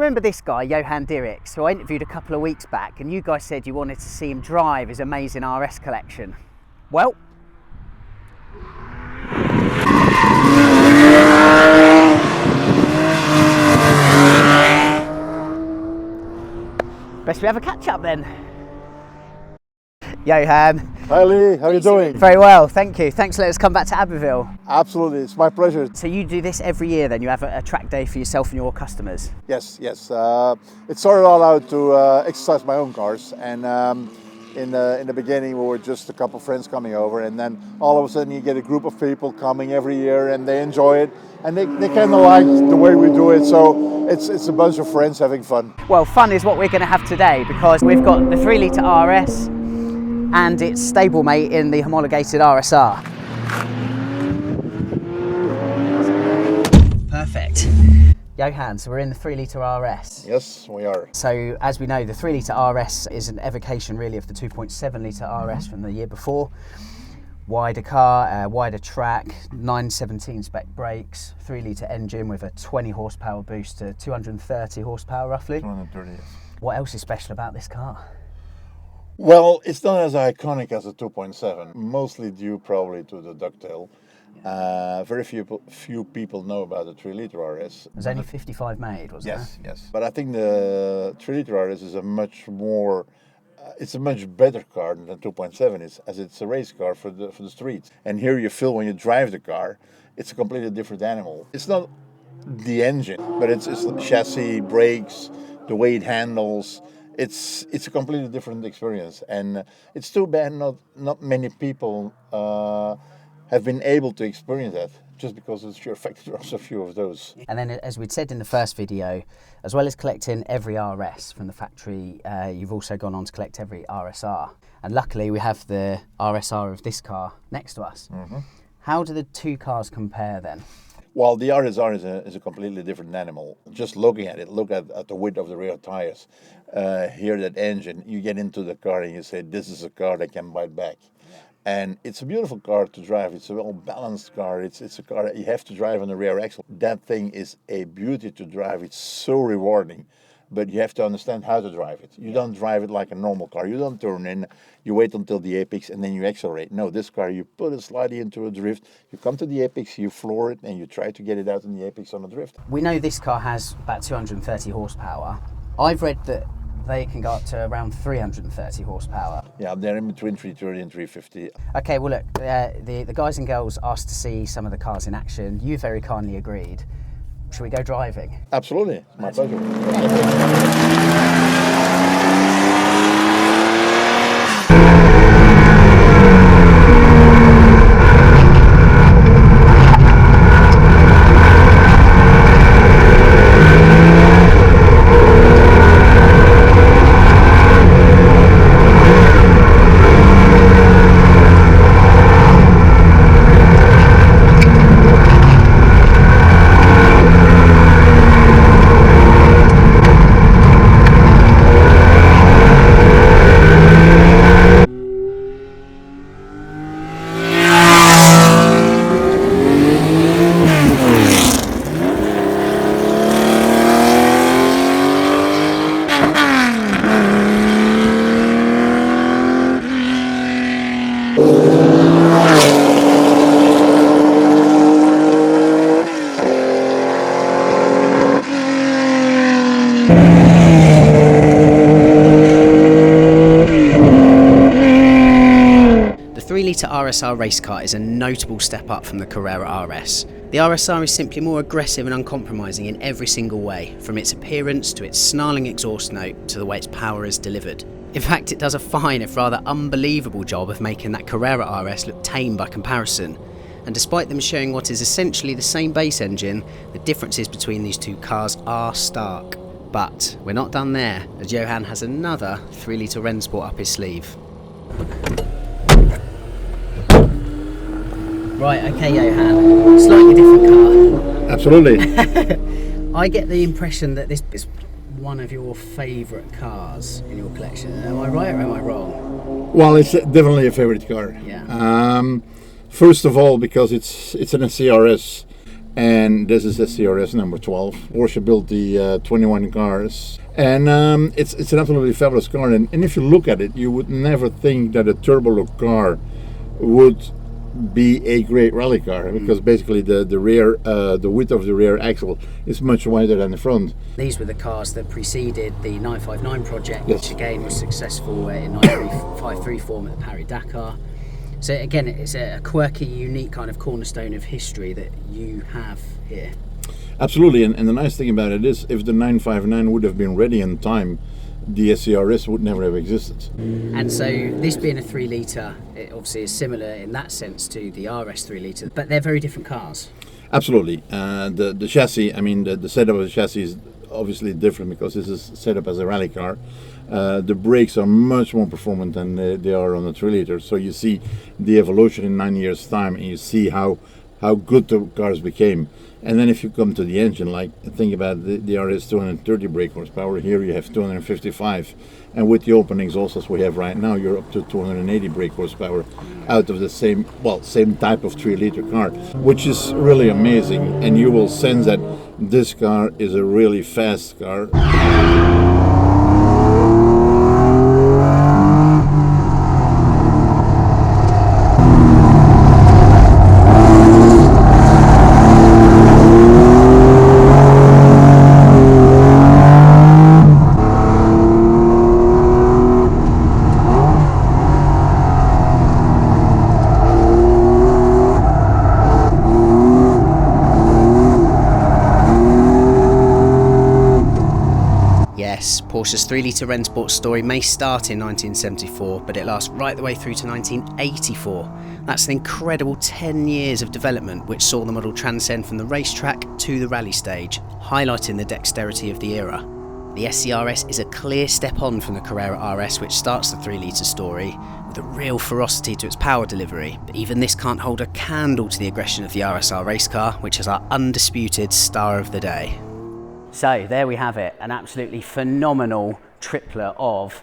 remember this guy, Johan Dirickx, who I interviewed a couple of weeks back, and you guys said you wanted to see him drive his amazing RS collection. Well, best we have a catch up then. Johan. Hi Lee, how are you doing? Very well, thank you. Thanks for letting us come back to Abbeville. Absolutely, it's my pleasure. So you do this every year then? You have a track day for yourself and your customers? Yes. It started all out to exercise my own cars, and in the beginning we were just a couple of friends coming over, and then all of a sudden you get a group of people coming every year and they enjoy it, and they kind of like the way we do it, so it's a bunch of friends having fun. Well, fun is what we're going to have today, because we've got the 3 litre RS and its stablemate in the homologated RSR. Perfect. Johan, so we're in the 3 litre RS. Yes, we are. So as we know, the 3 litre RS is an evocation really of the 2.7 litre RS from the year before. Wider car, wider track, 917 spec brakes, 3 litre engine with a 20 horsepower boost to 230 horsepower roughly. 230, yes. What else is special about this car? Well, it's not as iconic as a 2.7, mostly due probably to the ducktail. Very few people know about the 3 litre RS. There's only 55 made, wasn't there? Yes. But I think the 3 litre RS is a much more, it's a much better car than the 2.7 is, as it's a race car for the streets. And here you feel when you drive the car, it's a completely different animal. It's not the engine, but it's the chassis, brakes, the way it handles. It's a completely different experience, and it's too bad not many people have been able to experience that, just because of the sheer fact there are so few of those. And then, as we'd said in the first video, as well as collecting every RS from the factory, you've also gone on to collect every RSR. And luckily we have the RSR of this car next to us. Mm-hmm. How do the two cars compare then? Well, the RSR is a completely different animal. Just looking at it, look at the width of the rear tires, hear that engine, you get into the car and you say, this is a car that can bite back. And it's a beautiful car to drive. It's a well-balanced car. It's a car that you have to drive on the rear axle. That thing is a beauty to drive. It's so rewarding. But you have to understand how to drive it. You don't drive it like a normal car. You don't turn in, you wait until the apex and then you accelerate. No, this car, you put it slightly into a drift, you come to the apex, you floor it, and you try to get it out in the apex on a drift. We know this car has about 230 horsepower. I've read that they can go up to around 330 horsepower. Yeah, they're in between 330 and 350. Okay, well look, the guys and girls asked to see some of the cars in action. You very kindly agreed. Should we go driving? Absolutely, it's my pleasure. The 3 litre RSR race car is a notable step up from the Carrera RS. The RSR is simply more aggressive and uncompromising in every single way, from its appearance to its snarling exhaust note to the way its power is delivered. In fact, it does a fine, if rather unbelievable job of making that Carrera RS look tame by comparison. And despite them sharing what is essentially the same base engine, the differences between these two cars are stark. But we're not done there, as Johan has another 3 litre Rennsport up his sleeve. Right, okay Johan, slightly different car. Absolutely. I get the impression that this is one of your favourite cars in your collection. Am I right or am I wrong? Well, it's definitely a favourite car. Yeah. First of all, because it's an SCRS, And this is the CRS number 12. Porsche built the 21 cars, and it's an absolutely fabulous car. And if you look at it, you would never think that a turbo-look car would be a great rally car, because basically the rear, the width of the rear axle is much wider than the front. These were the cars that preceded the 959 project, Yes. which again was successful in 953 form at the Paris-Dakar. So again, it's a quirky, unique kind of cornerstone of history that you have here. Absolutely, and the nice thing about it is, if the 959 would have been ready in time, the SCRS would never have existed. And so this being a 3 litre, it obviously is similar in that sense to the RS 3 litre, but they're very different cars. Absolutely. The chassis, I mean, the setup of the chassis is obviously different, because this is set up as a rally car. The brakes are much more performant than they are on the 3 litre. So you see the evolution in 9 years' time, and you see how good the cars became. And then if you come to the engine, like think about the RS 230 brake horsepower, here you have 255. And with the open exhaust as we have right now, you're up to 280 brake horsepower out of the same type of 3 litre car, which is really amazing. And you will sense that this car is a really fast car. Yes, Porsche's 3 litre Rennsports story may start in 1974, but it lasts right the way through to 1984. That's an incredible 10 years of development, which saw the model transcend from the racetrack to the rally stage, highlighting the dexterity of the era. The SCRS is a clear step on from the Carrera RS, which starts the 3 litre story, with a real ferocity to its power delivery. But even this can't hold a candle to the aggression of the RSR race car, which is our undisputed star of the day. So there we have it, an absolutely phenomenal triplet of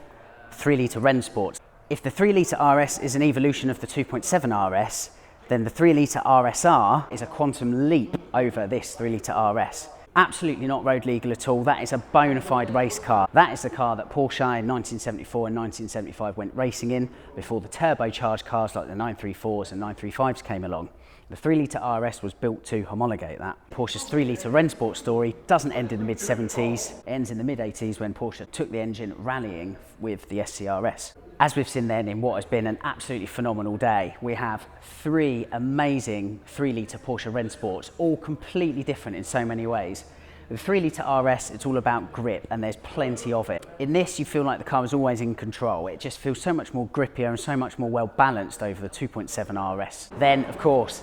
3 litre Rennsports. If the 3 litre RS is an evolution of the 2.7 RS, then the 3 litre RSR is a quantum leap over this 3 litre RS. Absolutely not road legal at all. That is a bona fide race car. That is the car that Porsche in 1974 and 1975 went racing in before the turbocharged cars like the 934s and 935s came along. The 3 litre RS was built to homologate that. Porsche's 3 litre Rennsport story doesn't end in the mid-70s, it ends in the mid-80s when Porsche took the engine rallying with the SCRS. As we've seen then in what has been an absolutely phenomenal day, we have 3 amazing 3 litre Porsche Rennsports, all completely different in so many ways. With the 3 litre RS, it's all about grip, and there's plenty of it. In this, you feel like the car is always in control. It just feels so much more grippier and so much more well balanced over the 2.7 RS. Then, of course,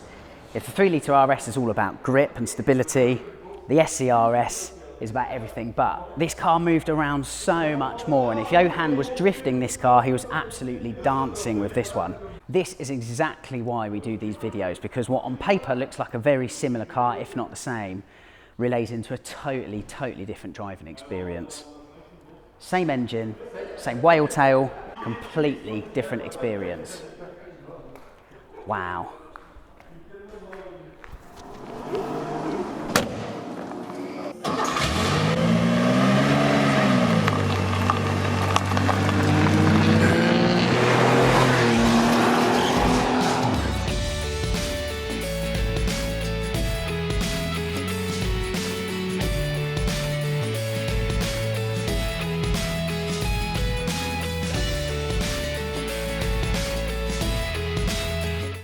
if the 3 litre RS is all about grip and stability, the SCRS is about everything but. This car moved around so much more, and if Johan was drifting this car, he was absolutely dancing with this one. This is exactly why we do these videos, because what on paper looks like a very similar car, if not the same, relays into a totally different driving experience. Same engine, same whale tail, completely different experience. Wow.